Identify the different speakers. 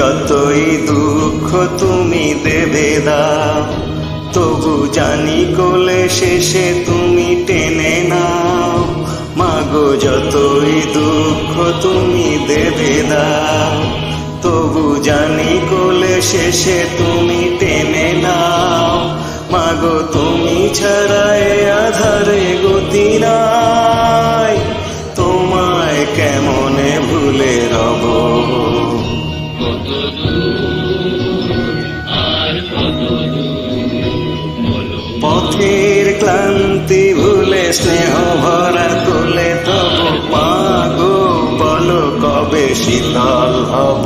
Speaker 1: যতই দুঃখ তুমি দেবে দাও, তবু জানি কোলে শেষে তুমি টেনে নাও। মাগো যতই দুঃখ তুমি দেবে দাও, তবু জানি কোলে শেষে তুমি টেনে নাও। মাগো তুমি ছাড়া এ আধারে গতি নাই, তোমায় কেমনে ভুলে রব। পথের ক্লান্তি ভুলে স্নেহ ভরা কোলে তবু মাগো বলো কবে শীতল হব।